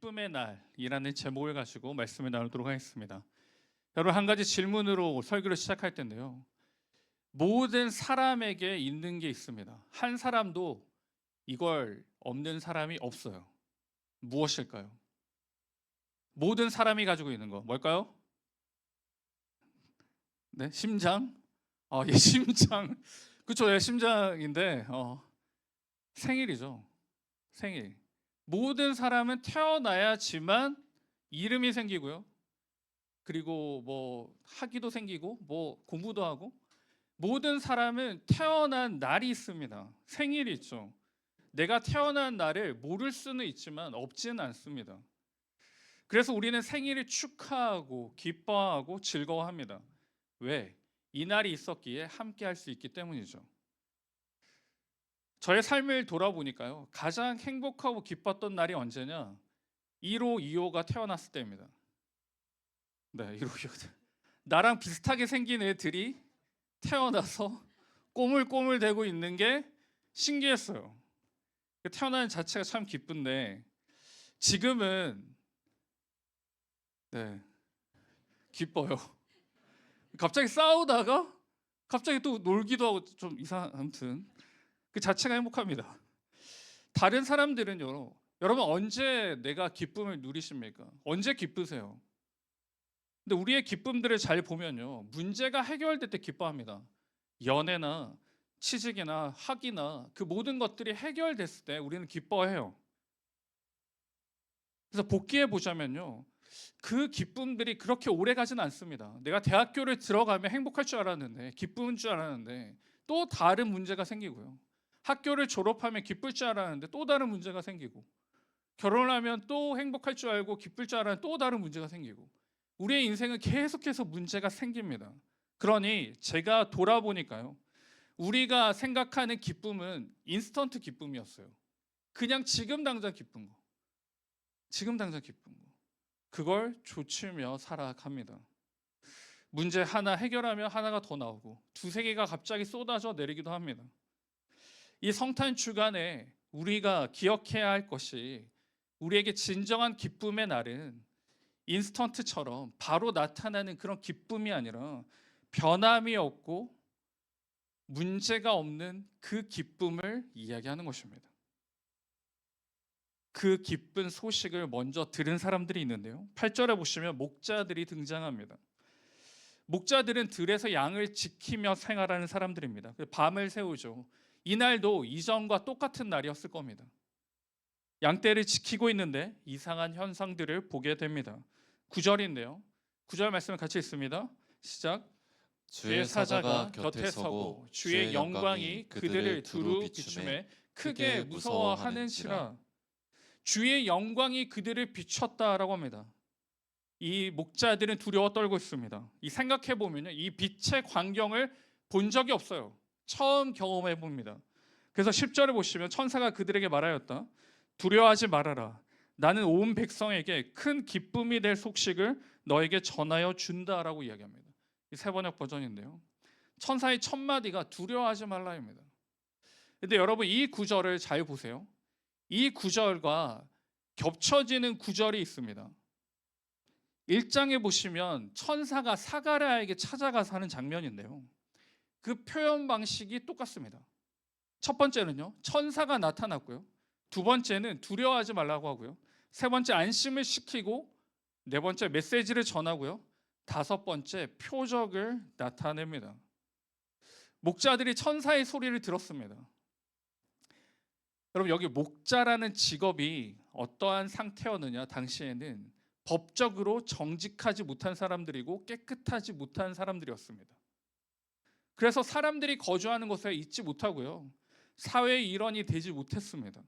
기쁨의 날이라는 제목을 가지고 말씀을 나누도록 하겠습니다. 여러분, 한 가지 질문으로 설교를 시작할 텐데요. 모든 사람에게 있는 게 있습니다. 한 사람도 이걸 없는 사람이 없어요. 무엇일까요? 모든 사람이 가지고 있는 거 뭘까요? 네, 심장. 예, 심장. 그렇죠, 예, 심장인데 생일이죠. 생일. 모든 사람은 태어나야지만 이름이 생기고요. 그리고 뭐 학위도 생기고 뭐 공부도 하고, 모든 사람은 태어난 날이 있습니다. 생일이 있죠. 내가 태어난 날을 모를 수는 있지만 없지는 않습니다. 그래서 우리는 생일을 축하하고 기뻐하고 즐거워합니다. 왜? 이 날이 있었기에 함께 할 수 있기 때문이죠. 저의 삶을 돌아보니까요, 가장 행복하고 기뻤던 날이 언제냐? 1호, 2호가 태어났을 때입니다. 네, 1호, 2호. 나랑 비슷하게 생긴 애들이 태어나서 꼬물꼬물대고 있는 게 신기했어요. 태어나는 자체가 참 기쁜데, 지금은 네, 기뻐요. 갑자기 싸우다가 갑자기 또 놀기도 하고 좀 아무튼 그 자체가 행복합니다. 다른 사람들은요, 여러분 언제 내가 기쁨을 누리십니까? 언제 기쁘세요? 근데 우리의 기쁨들을 잘 보면요, 문제가 해결될 때 기뻐합니다. 연애나 취직이나 학위나 그 모든 것들이 해결됐을 때 우리는 기뻐해요. 그래서 복귀해 보자면요, 그 기쁨들이 그렇게 오래 가진 않습니다. 내가 대학교를 들어가면 행복할 줄 알았는데, 기쁜 줄 알았는데 또 다른 문제가 생기고요. 학교를 졸업하면 기쁠 줄 알았는데 또 다른 문제가 생기고, 결혼하면 또 행복할 줄 알고 기쁠 줄 알았는데 또 다른 문제가 생기고, 우리의 인생은 계속해서 문제가 생깁니다. 그러니 제가 돌아보니까요, 우리가 생각하는 기쁨은 인스턴트 기쁨이었어요. 그냥 지금 당장 기쁜 거, 지금 당장 기쁜 거, 그걸 조치며 살아갑니다. 문제 하나 해결하면 하나가 더 나오고 두세 개가 갑자기 쏟아져 내리기도 합니다. 이 성탄 주간에 우리가 기억해야 할 것이, 우리에게 진정한 기쁨의 날은 인스턴트처럼 바로 나타나는 그런 기쁨이 아니라 변함이 없고 문제가 없는 그 기쁨을 이야기하는 것입니다. 그 기쁜 소식을 먼저 들은 사람들이 있는데요, 8절에 보시면 목자들이 등장합니다. 목자들은 들에서 양을 지키며 생활하는 사람들입니다. 밤을 새우죠. 이날도 이전과 똑같은 날이었을 겁니다. 양떼를 지키고 있는데 이상한 현상들을 보게 됩니다. 9절인데요. 9절 말씀을 같이 읽습니다. 시작. 주의 사자가 곁에 서고 주의 영광이 그들을 두루 비추매 크게 무서워하는지라. 주의 영광이 그들을 비췄다라고 합니다. 이 목자들은 두려워 떨고 있습니다. 이 생각해 보면요, 이 빛의 광경을 본 적이 없어요. 처음 경험해 봅니다. 그래서 10절에 보시면 천사가 그들에게 말하였다. 두려워하지 말아라. 나는 온 백성에게 큰 기쁨이 될 소식을 너에게 전하여 준다라고 이야기합니다. 이 세번역 버전인데요, 천사의 첫 마디가 두려워하지 말라입니다. 근데 여러분, 이 구절을 잘 보세요. 이 구절과 겹쳐지는 구절이 있습니다. 1장에 보시면 천사가 사가랴에게 찾아가서 하는 장면인데요, 그 표현 방식이 똑같습니다. 첫 번째는요, 천사가 나타났고요. 두 번째는 두려워하지 말라고 하고요. 세 번째 안심을 시키고, 네 번째 메시지를 전하고요. 다섯 번째 표적을 나타냅니다. 목자들이 천사의 소리를 들었습니다. 여러분, 여기 목자라는 직업이 어떠한 상태였느냐? 당시에는 법적으로 정직하지 못한 사람들이고 깨끗하지 못한 사람들이었습니다. 그래서 사람들이 거주하는 곳에 있지 못하고요, 사회의 일원이 되지 못했습니다.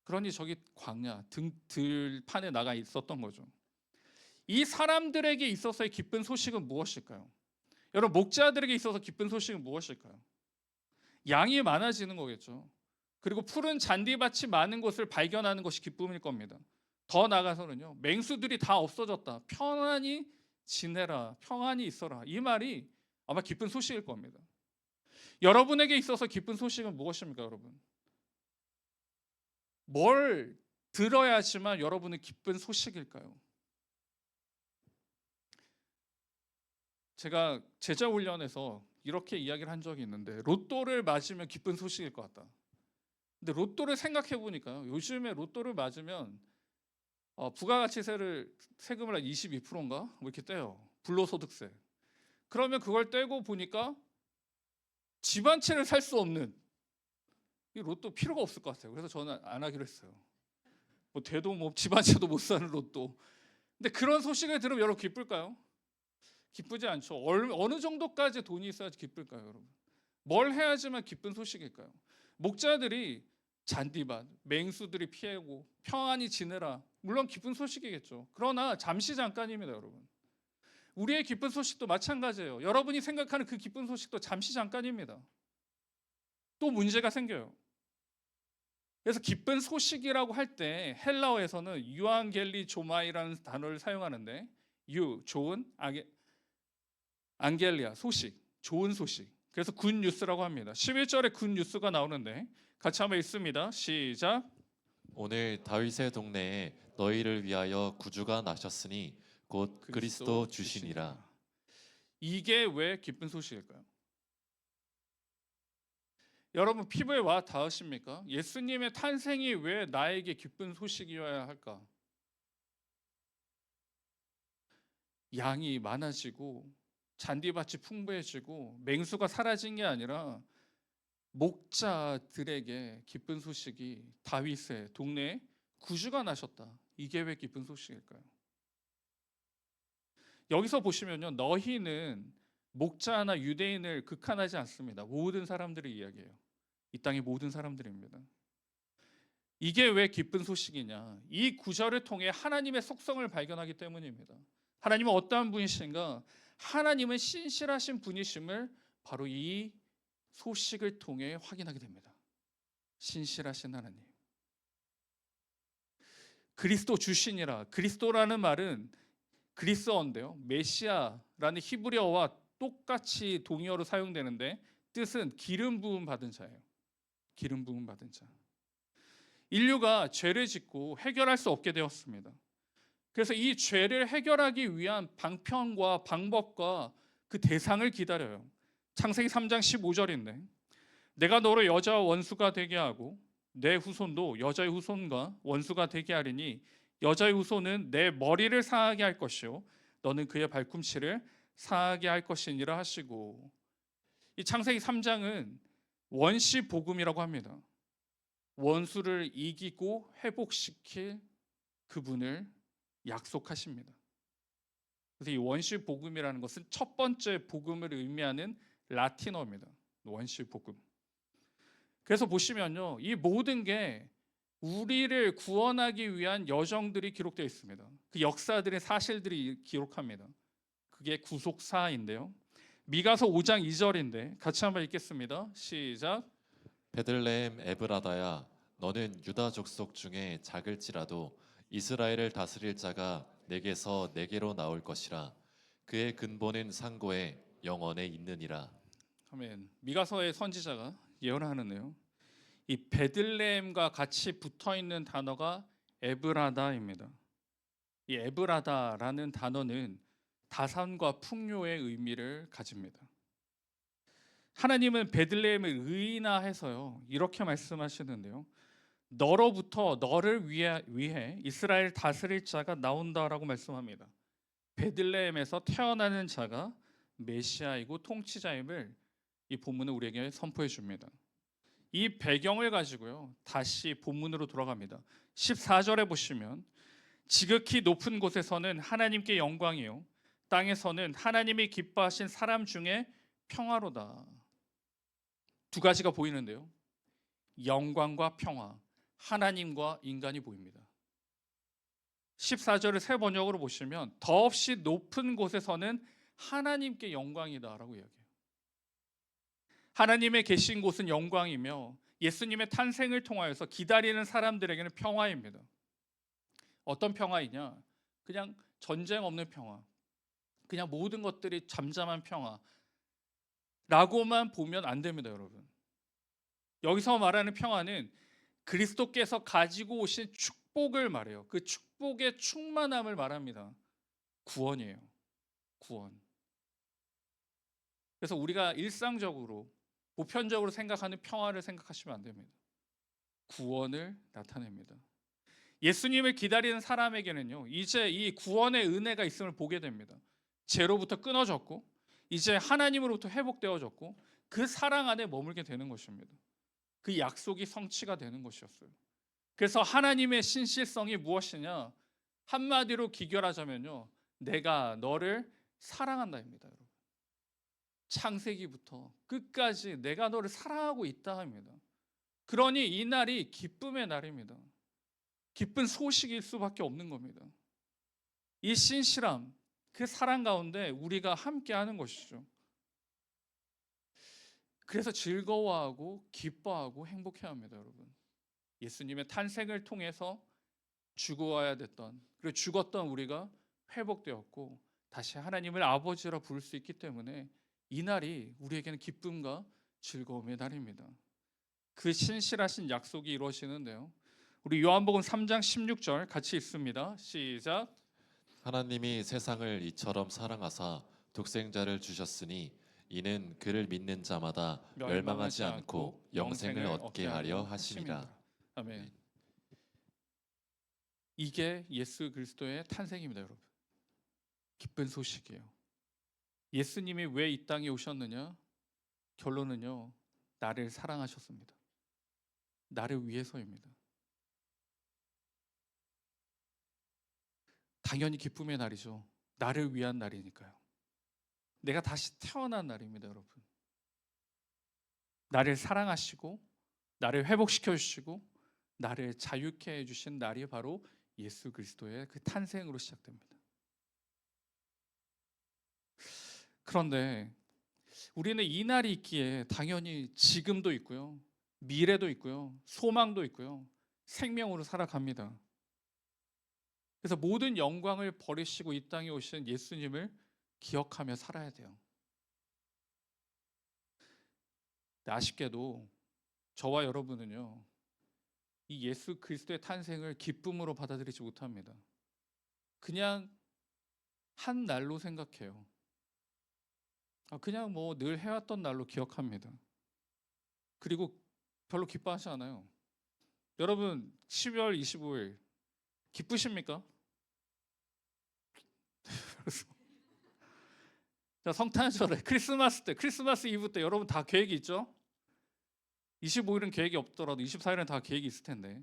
그러니 저기 광야 들판에 나가 있었던 거죠. 이 사람들에게 있어서의 기쁜 소식은 무엇일까요? 여러분, 목자들에게 있어서 기쁜 소식은 무엇일까요? 양이 많아지는 거겠죠. 그리고 푸른 잔디밭이 많은 곳을 발견하는 것이 기쁨일 겁니다. 더 나아가서는요, 맹수들이 다 없어졌다, 편안히 지내라, 평안히 있어라, 이 말이 아마 기쁜 소식일 겁니다. 여러분에게 있어서 기쁜 소식은 무엇입니까? 여러분, 뭘 들어야지만 여러분은 기쁜 소식일까요? 제가 제자 훈련에서 이렇게 이야기를 한 적이 있는데, 로또를 맞으면 기쁜 소식일 것 같다. 근데 로또를 생각해 보니까요, 요즘에 로또를 맞으면 부가가치세를 세금을 한 22%인가 뭐 이렇게 떼요. 불로소득세. 그러면 그걸 떼고 보니까 집 한 채를 살 수 없는, 이 로또 필요가 없을 것 같아요. 그래서 저는 안 하기로 했어요. 뭐 돼도 뭐 집 한 채도 못 사는 로또. 근데 그런 소식을 들으면 여러분 기쁠까요? 기쁘지 않죠. 어느 정도까지 돈이 있어야지 기쁠까요, 여러분? 뭘 해야지만 기쁜 소식일까요? 목자들이 잔디밭, 맹수들이 피하고 평안히 지내라. 물론 기쁜 소식이겠죠. 그러나 잠시 잠깐입니다, 여러분. 우리의 기쁜 소식도 마찬가지예요. 여러분이 생각하는 그 기쁜 소식도 잠시 잠깐입니다. 또 문제가 생겨요. 그래서 기쁜 소식이라고 할 때 헬라어에서는 유앙겔리 조마이라는 단어를 사용하는데, 좋은, 안겔리아, 소식, 좋은 소식. 그래서 굿 뉴스라고 합니다. 11절에 굿 뉴스가 나오는데 같이 한번 읽습니다. 시작. 오늘 다윗의 동네에 너희를 위하여 구주가 나셨으니 곧 그리스도 주시니라. 이게 왜 기쁜 소식일까요? 여러분 피부에 와 닿으십니까? 예수님의 탄생이 왜 나에게 기쁜 소식이어야 할까? 양이 많아지고 잔디밭이 풍부해지고 맹수가 사라진 게 아니라 목자들에게 기쁜 소식이 다윗의 동네에 구주가 나셨다. 이게 왜 기쁜 소식일까요? 여기서 보시면요, 너희는 목자나 유대인을 극한하지 않습니다. 모든 사람들의 이야기예요. 이 땅의 모든 사람들입니다. 이게 왜 기쁜 소식이냐? 이 구절을 통해 하나님의 속성을 발견하기 때문입니다. 하나님은 어떠한 분이신가? 하나님은 신실하신 분이심을 바로 이 소식을 통해 확인하게 됩니다. 신실하신 하나님. 그리스도 주시니라. 그리스도라는 말은 그리스어인데요, 메시아라는 히브리어와 똑같이 동의어로 사용되는데 뜻은 기름 부음 받은 자예요. 기름 부음 받은 자. 인류가 죄를 짓고 해결할 수 없게 되었습니다. 그래서 이 죄를 해결하기 위한 방편과 방법과 그 대상을 기다려요. 창세기 3장 15절인데, 내가 너를 여자와 원수가 되게 하고 내 후손도 여자의 후손과 원수가 되게 하리니 여자의 후손은 내 머리를 상하게 할 것이요 너는 그의 발꿈치를 상하게 할 것이니라 하시고, 이 창세기 3장은 원시 복음이라고 합니다. 원수를 이기고 회복시킬 그분을 약속하십니다. 그래서 이 원시 복음이라는 것은 첫 번째 복음을 의미하는 라틴어입니다. 원시 복음. 그래서 보시면요, 이 모든 게 우리를 구원하기 위한 여정들이 기록되어 있습니다. 그 역사들의 사실들이 기록합니다. 그게 구속사인데요. 미가서 5장 2절인데 같이 한번 읽겠습니다. 시작. 베들레헴 에브라다야, 너는 유다 족속 중에 작을지라도 이스라엘을 다스릴 자가 내게서 내게로 나올 것이라. 그의 근본은 상고에 영원에 있느니라. 아멘. 미가서의 선지자가 예언하는데요, 이 베들레헴과 같이 붙어 있는 단어가 에브라다입니다. 이 에브라다라는 단어는 다산과 풍요의 의미를 가집니다. 하나님은 베들레헴을 의인화해서요, 이렇게 말씀하시는데요, 너로부터 너를 위해 이스라엘 다스릴 자가 나온다라고 말씀합니다. 베들레헴에서 태어나는 자가 메시아이고 통치자임을 이 본문은 우리에게 선포해 줍니다. 이 배경을 가지고요, 다시 본문으로 돌아갑니다. 14절에 보시면 지극히 높은 곳에서는 하나님께 영광이요 땅에서는 하나님이 기뻐하신 사람 중에 평화로다. 두 가지가 보이는데요, 영광과 평화, 하나님과 인간이 보입니다. 14절을 새 번역으로 보시면 더없이 높은 곳에서는 하나님께 영광이다라고 이야기해요. 하나님의 계신 곳은 영광이며 예수님의 탄생을 통하여서 기다리는 사람들에게는 평화입니다. 어떤 평화이냐? 그냥 전쟁 없는 평화, 그냥 모든 것들이 잠잠한 평화라고만 보면 안 됩니다, 여러분. 여기서 말하는 평화는 그리스도께서 가지고 오신 축복을 말해요. 그 축복의 충만함을 말합니다. 구원이에요. 구원. 그래서 우리가 일상적으로 보편적으로 생각하는 평화를 생각하시면 안 됩니다. 구원을 나타냅니다. 예수님을 기다리는 사람에게는요, 이제 이 구원의 은혜가 있음을 보게 됩니다. 죄로부터 끊어졌고 이제 하나님으로부터 회복되어졌고 그 사랑 안에 머물게 되는 것입니다. 그 약속이 성취가 되는 것이었어요. 그래서 하나님의 신실성이 무엇이냐? 한마디로 기결하자면요, 내가 너를 사랑한다입니다. 여러분. 창세기부터 끝까지 내가 너를 사랑하고 있다 합니다. 그러니 이 날이 기쁨의 날입니다. 기쁜 소식일 수밖에 없는 겁니다. 이 신실함, 그 사랑 가운데 우리가 함께하는 것이죠. 그래서 즐거워하고 기뻐하고 행복해야 합니다, 여러분. 예수님의 탄생을 통해서 죽어야 됐던, 그리고 죽었던 우리가 회복되었고 다시 하나님을 아버지라 부를 수 있기 때문에 이 날이 우리에게는 기쁨과 즐거움의 날입니다. 그 신실하신 약속이 이루어지는데요, 우리 요한복음 3장 16절 같이 읽습니다. 시작. 하나님이 세상을 이처럼 사랑하사 독생자를 주셨으니 이는 그를 믿는 자마다 멸망하지 않고 영생을 얻게 하려 하심이라. 아멘. 이게 예수 그리스도의 탄생입니다, 여러분. 기쁜 소식이에요. 예수님이 왜 이 땅에 오셨느냐? 결론은요, 나를 사랑하셨습니다. 나를 위해서입니다. 당연히 기쁨의 날이죠. 나를 위한 날이니까요. 내가 다시 태어난 날입니다, 여러분. 나를 사랑하시고 나를 회복시켜 주시고 나를 자유케 해 주신 날이 바로 예수 그리스도의 그 탄생으로 시작됩니다. 그런데 우리는 이 날이 있기에 당연히 지금도 있고요, 미래도 있고요, 소망도 있고요, 생명으로 살아갑니다. 그래서 모든 영광을 버리시고 이 땅에 오신 예수님을 기억하며 살아야 돼요. 아쉽게도 저와 여러분은요, 이 예수 그리스도의 탄생을 기쁨으로 받아들이지 못합니다. 그냥 한 날로 생각해요. 그냥 뭐 늘 해왔던 날로 기억합니다. 그리고 별로 기뻐하지 않아요. 여러분 12월 25일 기쁘십니까? 자, 성탄절에 크리스마스 때, 크리스마스 이브 때 여러분 다 계획이 있죠? 25일은 계획이 없더라도 24일은 다 계획이 있을 텐데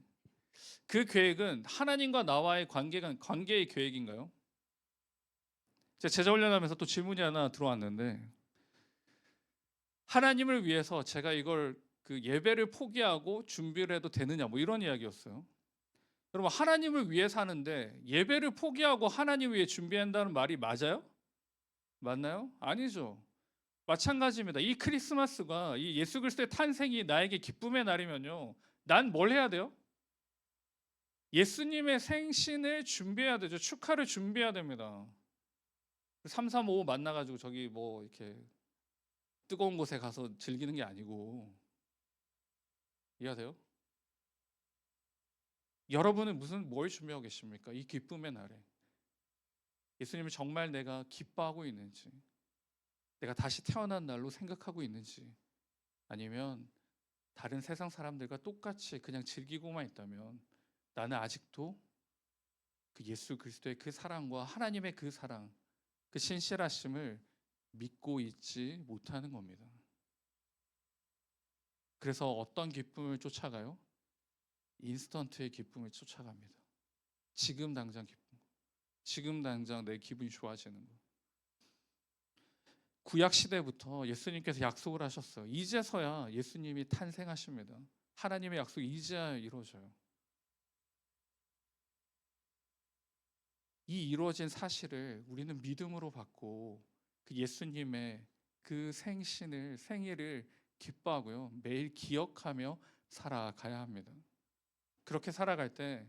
그 계획은 하나님과 나와의 관계의 계획인가요? 제가 제자 훈련하면서 또 질문이 하나 들어왔는데, 하나님을 위해서 제가 이걸 그 예배를 포기하고 준비를 해도 되느냐, 뭐 이런 이야기였어요. 여러분, 하나님을 위해 사는데 예배를 포기하고 하나님 위해 준비한다는 말이 맞아요? 맞나요? 아니죠. 마찬가지입니다. 이 크리스마스가, 이 예수 그리스도의 탄생이 나에게 기쁨의 날이면요, 난 뭘 해야 돼요? 예수님의 생신을 준비해야 되죠. 축하를 준비해야 됩니다. 335 만나가지고 저기 뭐 이렇게 뜨거운 곳에 가서 즐기는 게 아니고, 이해하세요? 여러분은 뭘 준비하고 계십니까? 이 기쁨의 날에 예수님을 정말 내가 기뻐하고 있는지, 내가 다시 태어난 날로 생각하고 있는지, 아니면 다른 세상 사람들과 똑같이 그냥 즐기고만 있다면 나는 아직도 그 예수 그리스도의 그 사랑과 하나님의 그 사랑, 그 신실하심을 믿고 있지 못하는 겁니다. 그래서 어떤 기쁨을 쫓아가요? 인스턴트의 기쁨을 쫓아갑니다. 지금 당장 기쁨, 지금 당장 내 기분이 좋아지는 거. 구약 시대부터 예수님께서 약속을 하셨어요. 이제서야 예수님이 탄생하십니다. 하나님의 약속이 이제야 이루어져요. 이 이루어진 사실을 우리는 믿음으로 받고 그 예수님의 그 생일을 기뻐하고요, 매일 기억하며 살아가야 합니다. 그렇게 살아갈 때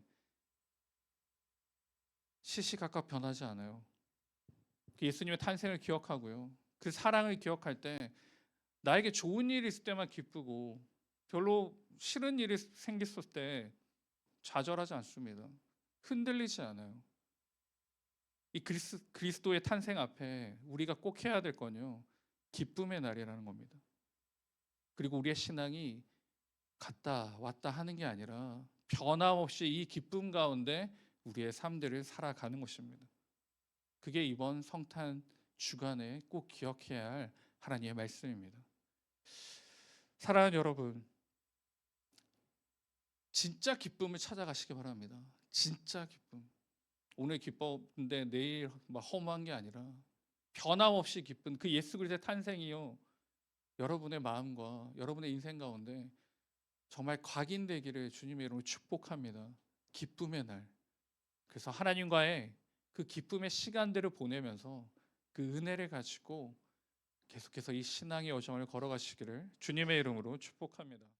시시각각 변하지 않아요. 그 예수님의 탄생을 기억하고요, 그 사랑을 기억할 때 나에게 좋은 일이 있을 때만 기쁘고 별로 싫은 일이 생겼을 때 좌절하지 않습니다. 흔들리지 않아요. 이 그리스도의 탄생 앞에 우리가 꼭 해야 될 건요, 기쁨의 날이라는 겁니다. 그리고 우리의 신앙이 갔다 왔다 하는 게 아니라 변함없이 이 기쁨 가운데 우리의 삶들을 살아가는 것입니다. 그게 이번 성탄 주간에 꼭 기억해야 할 하나님의 말씀입니다. 사랑하는 여러분, 진짜 기쁨을 찾아가시기 바랍니다. 진짜 기쁨. 오늘 기뻤는데 내일 막 허무한 게 아니라 변함없이 기쁜 그 예수 그리스도의 탄생이요, 여러분의 마음과 여러분의 인생 가운데 정말 각인되기를 주님의 이름으로 축복합니다. 기쁨의 날. 그래서 하나님과의 그 기쁨의 시간들을 보내면서 그 은혜를 가지고 계속해서 이 신앙의 여정을 걸어가시기를 주님의 이름으로 축복합니다.